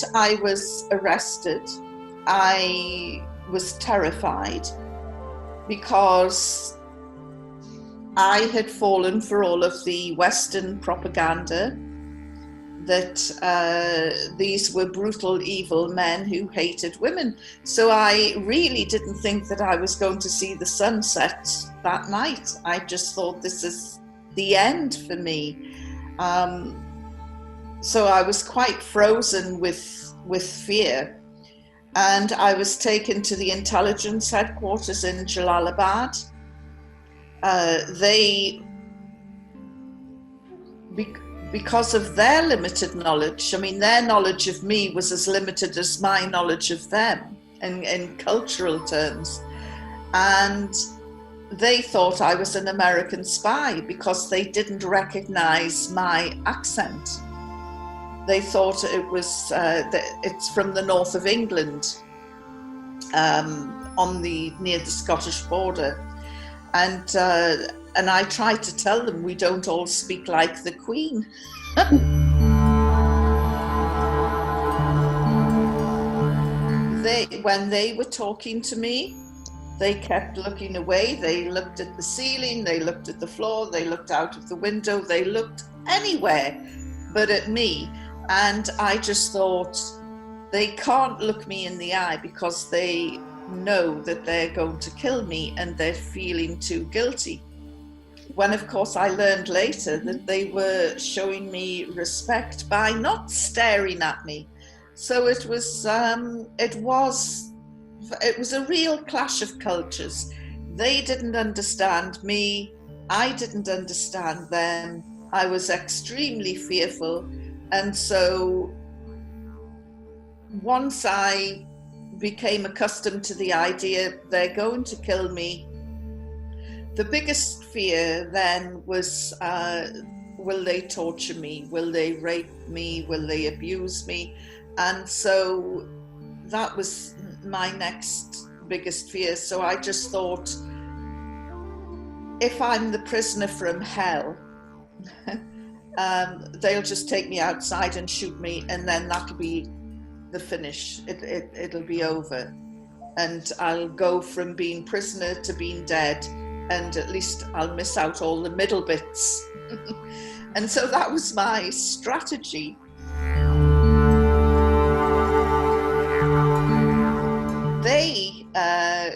night I was arrested, I was terrified because I had fallen for all of the Western propaganda that these were brutal, evil men who hated women. So I really didn't think that I was going to see the sunset that night. I just thought, this is the end for me. So I was quite frozen with fear. And I was taken to the intelligence headquarters in Jalalabad. Because of their limited knowledge, I mean, their knowledge of me was as limited as my knowledge of them in cultural terms. And they thought I was an American spy because they didn't recognize my accent. They thought it was, it's from the north of England, near the Scottish border. And I tried to tell them we don't all speak like the Queen. When they were talking to me, they kept looking away. They looked at the ceiling, they looked at the floor, they looked out of the window, they looked anywhere but at me. And I just thought, they can't look me in the eye because they know that they're going to kill me and they're feeling too guilty. When, of course, I learned later that they were showing me respect by not staring at me. So it was a real clash of cultures. They didn't understand me. I didn't understand them. I was extremely fearful. And so once I became accustomed to the idea they're going to kill me, the biggest fear then was, will they torture me? Will they rape me? Will they abuse me? And so that was my next biggest fear. So I just thought, if I'm the prisoner from hell, they'll just take me outside and shoot me, and then that'll be the finish. It'll be over. And I'll go from being prisoner to being dead, and at least I'll miss out all the middle bits. And so that was my strategy. They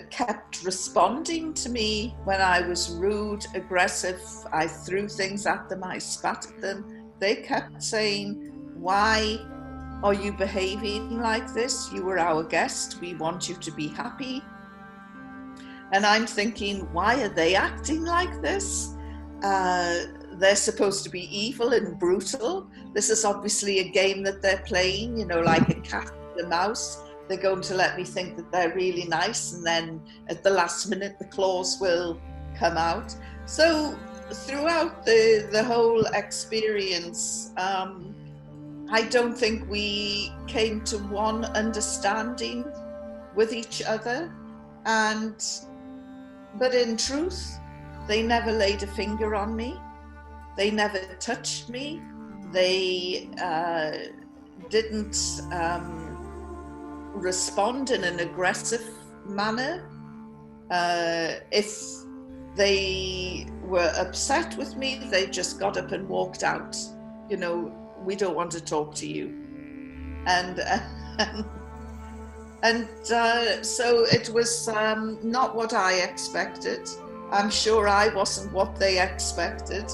kept responding to me when I was rude, aggressive. I threw things at them, I spat at them. They kept saying, "Why are you behaving like this? You were our guest. We want you to be happy." And I'm thinking, why are they acting like this? They're supposed to be evil and brutal. This is obviously a game that they're playing, you know, like a cat and a mouse. They're going to let me think that they're really nice, and then at the last minute the claws will come out. So throughout the whole experience, I don't think we came to one understanding with each other. But in truth, they never laid a finger on me. They never touched me. They didn't respond in an aggressive manner. If they were upset with me, they just got up and walked out. You know, we don't want to talk to you. And so it was not what I expected. I'm sure I wasn't what they expected.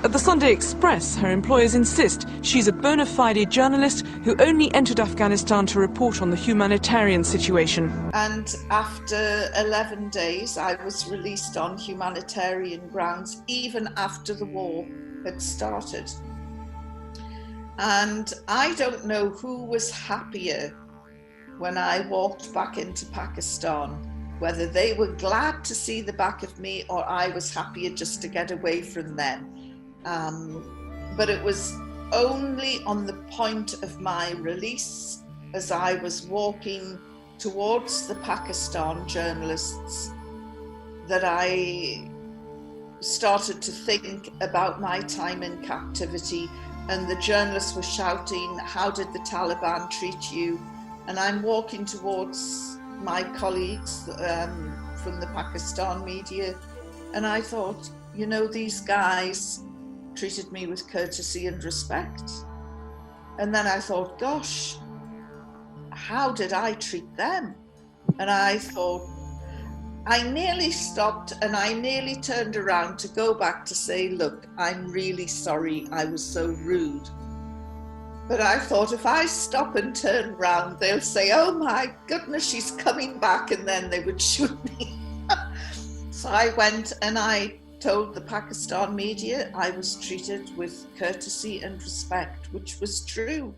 At the Sunday Express, her employers insist she's a bona fide journalist who only entered Afghanistan to report on the humanitarian situation. And after 11 days, I was released on humanitarian grounds, even after the war had started. And I don't know who was happier when I walked back into Pakistan, whether they were glad to see the back of me or I was happier just to get away from them. But it was only on the point of my release, as I was walking towards the Pakistan journalists, that I started to think about my time in captivity, and the journalists were shouting, "How did the Taliban treat you?" And I'm walking towards my colleagues from the Pakistan media, and I thought, you know, these guys treated me with courtesy and respect. And then I thought, gosh, how did I treat them? And I thought, I nearly stopped and I nearly turned around to go back to say, look, I'm really sorry I was so rude. But I thought, if I stop and turn around, they'll say, oh my goodness, she's coming back, and then they would shoot me. So I went and I told the Pakistan media I was treated with courtesy and respect, which was true.